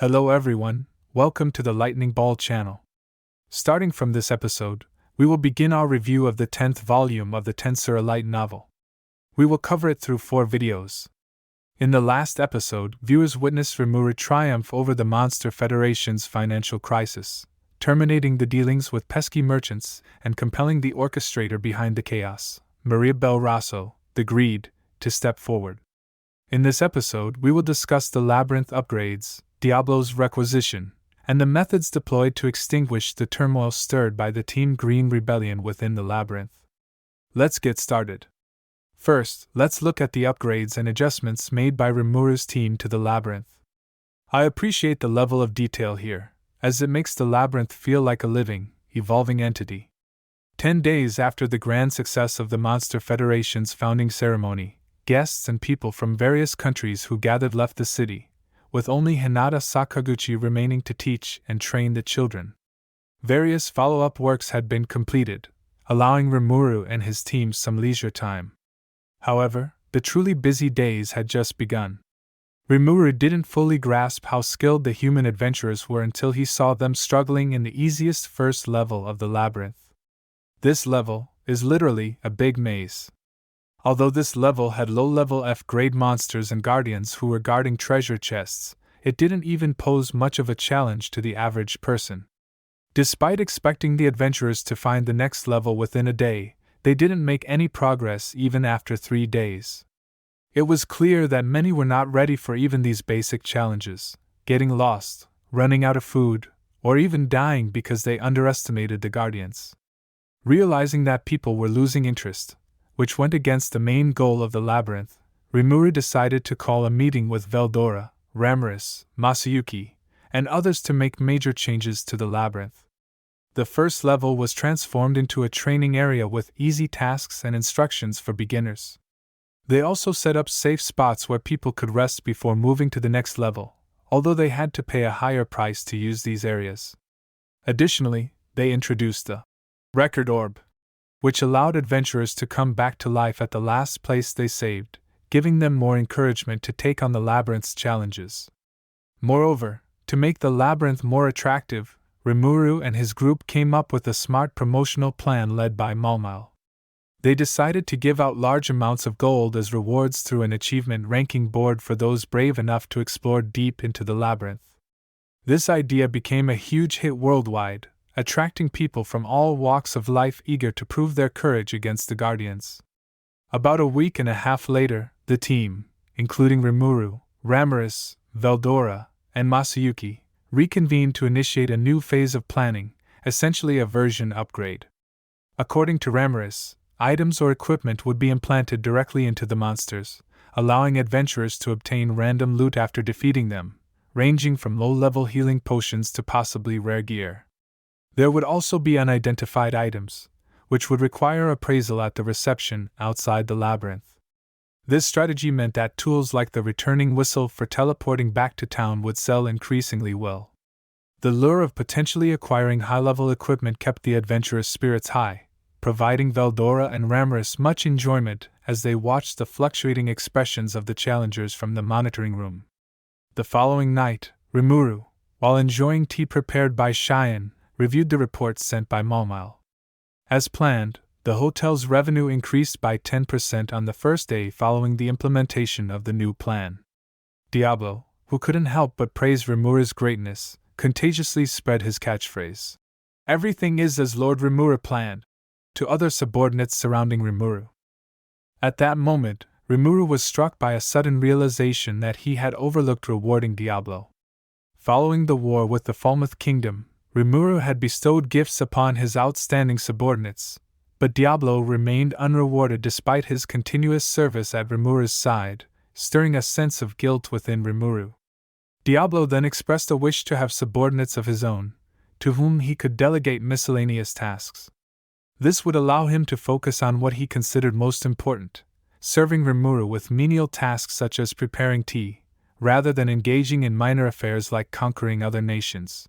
Hello everyone, welcome to the Lightning Ball channel. Starting from this episode, we will begin our review of the 10th volume of the Tensura light novel. We will cover it through 4 videos. In the last episode, viewers witnessed Rimuru triumph over the Monster Federation's financial crisis, terminating the dealings with pesky merchants and compelling the orchestrator behind the chaos, Maria Belrasso, the Greed, to step forward. In this episode, we will discuss the labyrinth upgrades, Diablo's requisition, and the methods deployed to extinguish the turmoil stirred by the Team Green rebellion within the labyrinth. Let's get started. First, let's look at the upgrades and adjustments made by Rimuru's team to the labyrinth. I appreciate the level of detail here, as it makes the labyrinth feel like a living, evolving entity. 10 days after the grand success of the Monster Federation's founding ceremony, guests and people from various countries who gathered left the city, with only Hinata Sakaguchi remaining to teach and train the children. Various follow-up works had been completed, allowing Rimuru and his team some leisure time. However, the truly busy days had just begun. Rimuru didn't fully grasp how skilled the human adventurers were until he saw them struggling in the easiest first level of the labyrinth. This level is literally a big maze. Although this level had low-level F-grade monsters and guardians who were guarding treasure chests, it didn't even pose much of a challenge to the average person. Despite expecting the adventurers to find the next level within a day, they didn't make any progress even after 3 days. It was clear that many were not ready for even these basic challenges, getting lost, running out of food, or even dying because they underestimated the guardians. Realizing that people were losing interest, which went against the main goal of the labyrinth, Rimuru decided to call a meeting with Veldora, Ramirez, Masayuki, and others to make major changes to the labyrinth. The first level was transformed into a training area with easy tasks and instructions for beginners. They also set up safe spots where people could rest before moving to the next level, although they had to pay a higher price to use these areas. Additionally, they introduced the Record Orb, which allowed adventurers to come back to life at the last place they saved, giving them more encouragement to take on the labyrinth's challenges. Moreover, to make the labyrinth more attractive, Rimuru and his group came up with a smart promotional plan led by Malmal. They decided to give out large amounts of gold as rewards through an achievement ranking board for those brave enough to explore deep into the labyrinth. This idea became a huge hit worldwide, attracting people from all walks of life eager to prove their courage against the Guardians. About a week and a half later, the team, including Rimuru, Ramirez, Veldora, and Masayuki, reconvened to initiate a new phase of planning, essentially a version upgrade. According to Ramirez, items or equipment would be implanted directly into the monsters, allowing adventurers to obtain random loot after defeating them, ranging from low-level healing potions to possibly rare gear. There would also be unidentified items, which would require appraisal at the reception outside the labyrinth. This strategy meant that tools like the returning whistle for teleporting back to town would sell increasingly well. The lure of potentially acquiring high-level equipment kept the adventurers' spirits high, providing Veldora and Ramirez much enjoyment as they watched the fluctuating expressions of the challengers from the monitoring room. The following night, Rimuru, while enjoying tea prepared by Cheyenne, reviewed the reports sent by Malmal. As planned, the hotel's revenue increased by 10% on the first day following the implementation of the new plan. Diablo, who couldn't help but praise Rimuru's greatness, contagiously spread his catchphrase, "Everything is as Lord Rimuru planned," to other subordinates surrounding Rimuru. At that moment, Rimuru was struck by a sudden realization that he had overlooked rewarding Diablo. Following the war with the Falmouth Kingdom, Rimuru had bestowed gifts upon his outstanding subordinates, but Diablo remained unrewarded despite his continuous service at Rimuru's side, stirring a sense of guilt within Rimuru. Diablo then expressed a wish to have subordinates of his own, to whom he could delegate miscellaneous tasks. This would allow him to focus on what he considered most important, serving Rimuru with menial tasks such as preparing tea, rather than engaging in minor affairs like conquering other nations.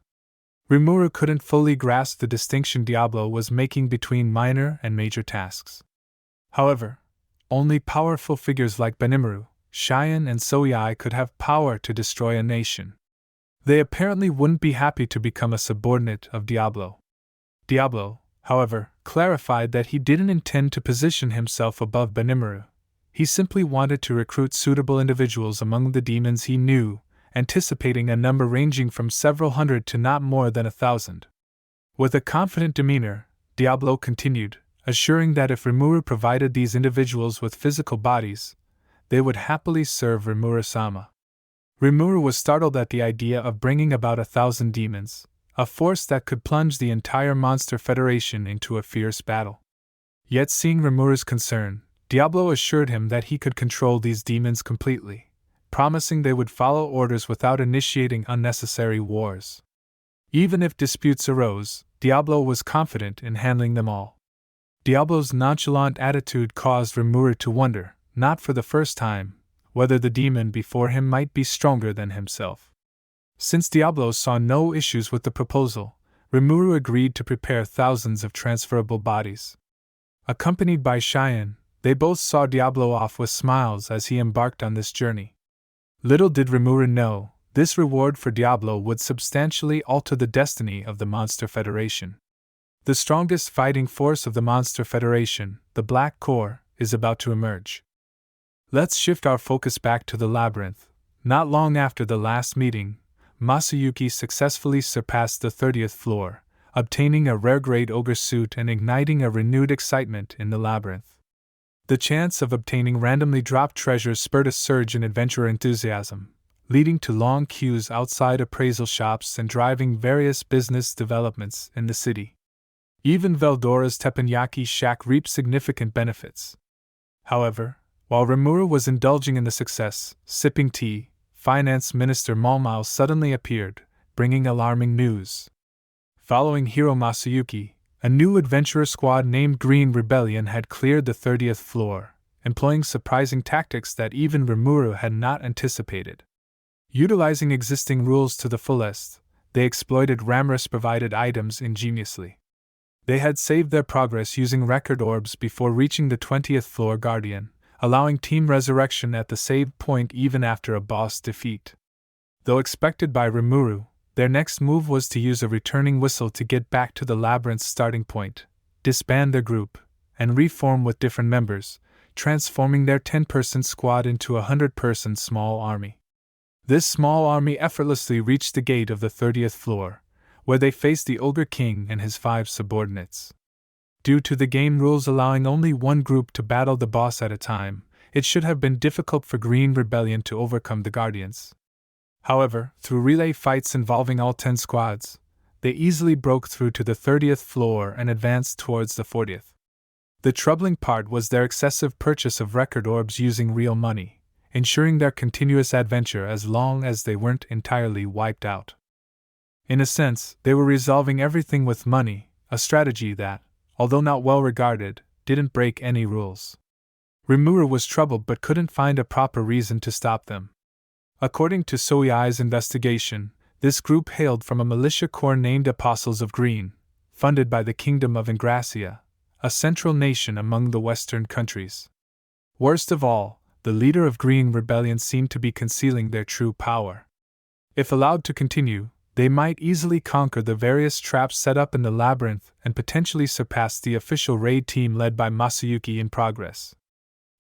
Rimuru couldn't fully grasp the distinction Diablo was making between minor and major tasks. However, only powerful figures like Benimaru, Cheyenne, and Soyai could have power to destroy a nation. They apparently wouldn't be happy to become a subordinate of Diablo. Diablo, however, clarified that he didn't intend to position himself above Rimuru. He simply wanted to recruit suitable individuals among the demons he knew, anticipating a number ranging from several hundred to not more than 1,000. With a confident demeanor, Diablo continued, assuring that if Rimuru provided these individuals with physical bodies, they would happily serve Rimuru-sama. Rimuru was startled at the idea of bringing about 1,000 demons, a force that could plunge the entire Monster Federation into a fierce battle. Yet seeing Rimuru's concern, Diablo assured him that he could control these demons completely, promising they would follow orders without initiating unnecessary wars. Even if disputes arose, Diablo was confident in handling them all. Diablo's nonchalant attitude caused Rimuru to wonder, not for the first time, whether the demon before him might be stronger than himself. Since Diablo saw no issues with the proposal, Rimuru agreed to prepare thousands of transferable bodies. Accompanied by Cheyenne, they both saw Diablo off with smiles as he embarked on this journey. Little did Rimuru know, this reward for Diablo would substantially alter the destiny of the Monster Federation. The strongest fighting force of the Monster Federation, the Black Core, is about to emerge. Let's shift our focus back to the labyrinth. Not long after the last meeting, Masayuki successfully surpassed the 30th floor, obtaining a rare-grade ogre suit and igniting a renewed excitement in the labyrinth. The chance of obtaining randomly dropped treasures spurred a surge in adventurer enthusiasm, leading to long queues outside appraisal shops and driving various business developments in the city. Even Veldora's teppanyaki shack reaped significant benefits. However, while Rimuru was indulging in the success, sipping tea, Finance Minister Malmao suddenly appeared, bringing alarming news. Following Hiro Masayuki, a new adventurer squad named Green Rebellion had cleared the 30th floor, employing surprising tactics that even Rimuru had not anticipated. Utilizing existing rules to the fullest, they exploited Ramrus-provided items ingeniously. They had saved their progress using record orbs before reaching the 20th floor Guardian, allowing Team Resurrection at the save point even after a boss defeat. Though expected by Rimuru, their next move was to use a returning whistle to get back to the labyrinth's starting point, disband their group, and reform with different members, transforming their 10-person squad into a 100-person small army. This small army effortlessly reached the gate of the 30th floor, where they faced the Ogre King and his 5 subordinates. Due to the game rules allowing only one group to battle the boss at a time, it should have been difficult for Green Rebellion to overcome the Guardians. However, through relay fights involving all 10 squads, they easily broke through to the 30th floor and advanced towards the 40th. The troubling part was their excessive purchase of record orbs using real money, ensuring their continuous adventure as long as they weren't entirely wiped out. In a sense, they were resolving everything with money, a strategy that, although not well regarded, didn't break any rules. Rimuru was troubled but couldn't find a proper reason to stop them. According to Soei's investigation, this group hailed from a militia corps named Apostles of Green, funded by the Kingdom of Ingracia, a central nation among the Western countries. Worst of all, the leader of Green Rebellion seemed to be concealing their true power. If allowed to continue, they might easily conquer the various traps set up in the labyrinth and potentially surpass the official raid team led by Masayuki in progress.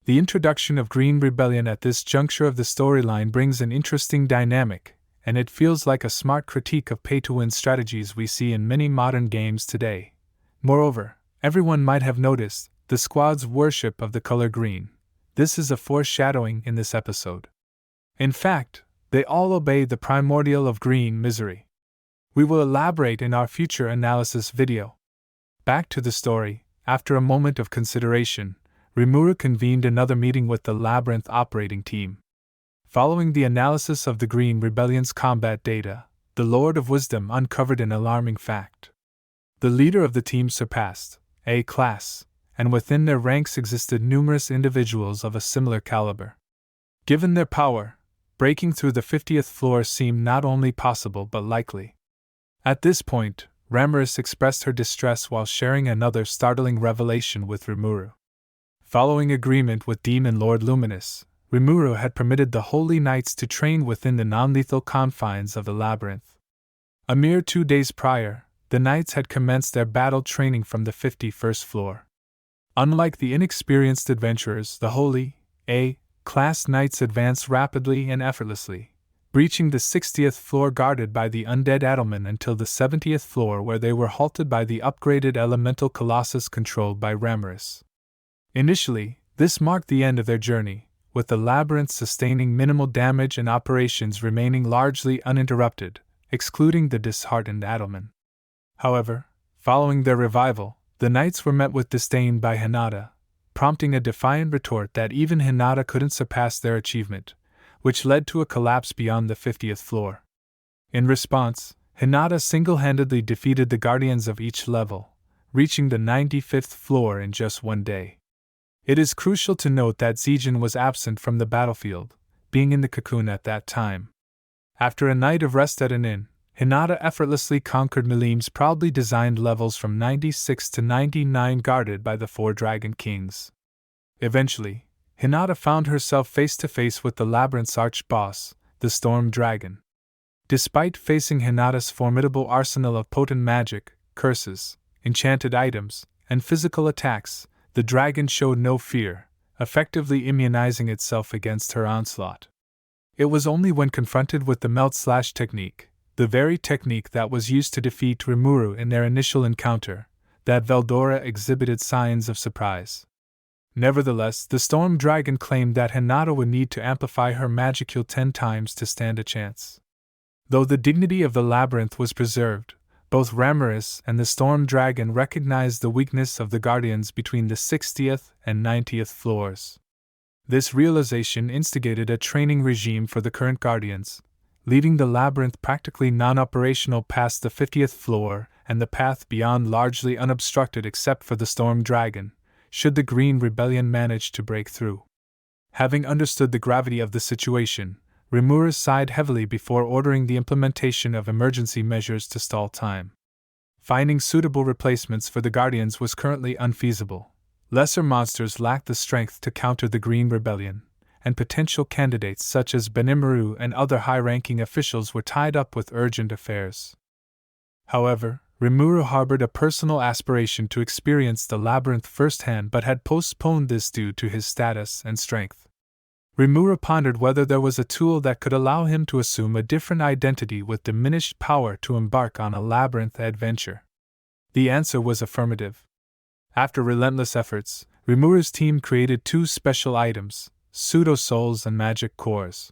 The introduction of Green Rebellion at this juncture of the storyline brings an interesting dynamic, and it feels like a smart critique of pay-to-win strategies we see in many modern games today. Moreover, everyone might have noticed the squad's worship of the color green. This is a foreshadowing in this episode. In fact, they all obey the primordial of green misery. We will elaborate in our future analysis video. Back to the story. After a moment of consideration, Rimuru convened another meeting with the Labyrinth operating team. Following the analysis of the Green Rebellion's combat data, the Lord of Wisdom uncovered an alarming fact. The leader of the team surpassed A class, and within their ranks existed numerous individuals of a similar caliber. Given their power, breaking through the 50th floor seemed not only possible but likely. At this point, Ramrus expressed her distress while sharing another startling revelation with Rimuru. Following agreement with Demon Lord Luminous, Rimuru had permitted the Holy Knights to train within the non-lethal confines of the labyrinth. A mere 2 days prior, the Knights had commenced their battle training from the 51st floor. Unlike the inexperienced adventurers, the Holy A-class Knights advanced rapidly and effortlessly, breaching the 60th floor guarded by the undead Adelman until the 70th floor, where they were halted by the upgraded elemental colossus controlled by Rimuru. Initially, this marked the end of their journey, with the labyrinth sustaining minimal damage and operations remaining largely uninterrupted, excluding the disheartened Adelman. However, following their revival, the Knights were met with disdain by Hinata, prompting a defiant retort that even Hinata couldn't surpass their achievement, which led to a collapse beyond the 50th floor. In response, Hinata single-handedly defeated the guardians of each level, reaching the 95th floor in just 1 day. It is crucial to note that Zijin was absent from the battlefield, being in the cocoon at that time. After a night of rest at an inn, Hinata effortlessly conquered Milim's proudly designed levels from 96 to 99 guarded by the 4 Dragon Kings. Eventually, Hinata found herself face to face with the labyrinth's arch-boss, the Storm Dragon. Despite facing Hinata's formidable arsenal of potent magic, curses, enchanted items, and physical attacks, the dragon showed no fear, effectively immunizing itself against her onslaught. It was only when confronted with the melt-slash technique, the very technique that was used to defeat Rimuru in their initial encounter, that Veldora exhibited signs of surprise. Nevertheless, the Storm Dragon claimed that Hinata would need to amplify her magicule 10 times to stand a chance. Though the dignity of the labyrinth was preserved, both Rimuru and the Storm Dragon recognized the weakness of the guardians between the 60th and 90th floors. This realization instigated a training regime for the current guardians, leaving the labyrinth practically non-operational past the 50th floor and the path beyond largely unobstructed except for the Storm Dragon, should the Green Rebellion manage to break through. Having understood the gravity of the situation, Rimuru sighed heavily before ordering the implementation of emergency measures to stall time. Finding suitable replacements for the Guardians was currently unfeasible. Lesser monsters lacked the strength to counter the Green Rebellion, and potential candidates such as Benimaru and other high-ranking officials were tied up with urgent affairs. However, Rimuru harbored a personal aspiration to experience the labyrinth firsthand but had postponed this due to his status and strength. Rimuru pondered whether there was a tool that could allow him to assume a different identity with diminished power to embark on a labyrinth adventure. The answer was affirmative. After relentless efforts, Rimuru's team created 2 special items, pseudo-souls and magic cores.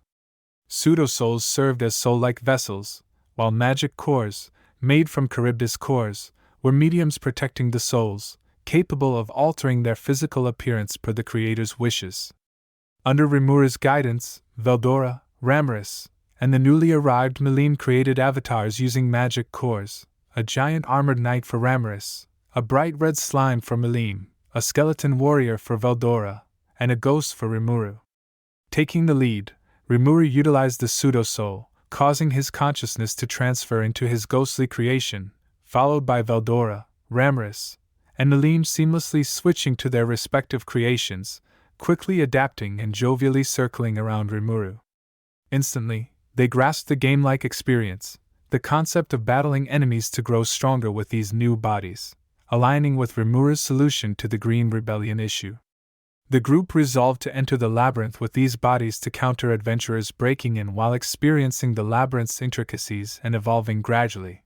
Pseudo-souls served as soul-like vessels, while magic cores, made from Charybdis cores, were mediums protecting the souls, capable of altering their physical appearance per the creator's wishes. Under Rimuru's guidance, Veldora, Rimuru, and the newly arrived Milim created avatars using magic cores, a giant armored knight for Rimuru, a bright red slime for Milim, a skeleton warrior for Veldora, and a ghost for Rimuru. Taking the lead, Rimuru utilized the pseudo-soul, causing his consciousness to transfer into his ghostly creation, followed by Veldora, Rimuru, and Milim seamlessly switching to their respective creations, quickly adapting and jovially circling around Rimuru. Instantly, they grasped the game-like experience, the concept of battling enemies to grow stronger with these new bodies, aligning with Rimuru's solution to the Green Rebellion issue. The group resolved to enter the labyrinth with these bodies to counter adventurers breaking in while experiencing the labyrinth's intricacies and evolving gradually.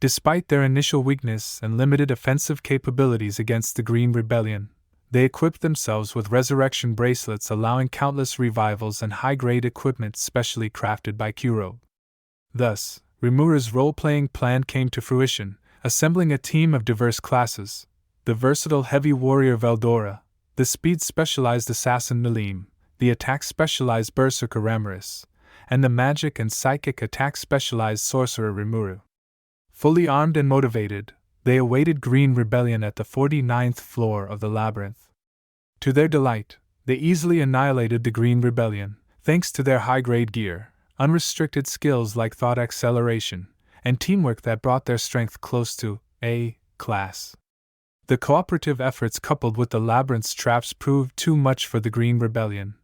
Despite their initial weakness and limited offensive capabilities against the Green Rebellion, they equipped themselves with resurrection bracelets allowing countless revivals and high-grade equipment specially crafted by Kuro. Thus, Rimuru's role-playing plan came to fruition, assembling a team of diverse classes: the versatile heavy warrior Veldora, the speed-specialized assassin Milim, the attack-specialized berserker Rimuru, and the magic and psychic attack-specialized sorcerer Rimuru. Fully armed and motivated, they awaited Green Rebellion at the 49th floor of the labyrinth. To their delight, they easily annihilated the Green Rebellion, thanks to their high-grade gear, unrestricted skills like thought acceleration, and teamwork that brought their strength close to A-class. The cooperative efforts coupled with the labyrinth's traps proved too much for the Green Rebellion,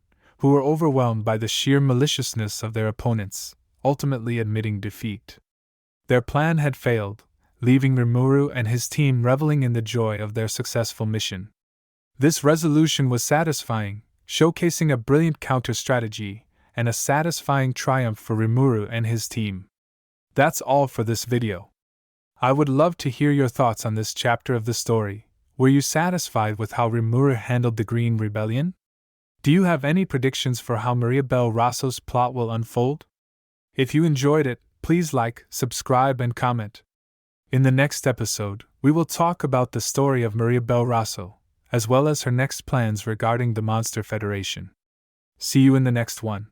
who were overwhelmed by the sheer maliciousness of their opponents, ultimately admitting defeat. Their plan had failed, leaving Rimuru and his team reveling in the joy of their successful mission. This resolution was satisfying, showcasing a brilliant counter-strategy and a satisfying triumph for Rimuru and his team. That's all for this video. I would love to hear your thoughts on this chapter of the story. Were you satisfied with how Rimuru handled the Green Rebellion? Do you have any predictions for how Maria Bel Rosso's plot will unfold? If you enjoyed it, please like, subscribe, and comment. In the next episode, we will talk about the story of Maria Bel Rosso, as well as her next plans regarding the Monster Federation. See you in the next one.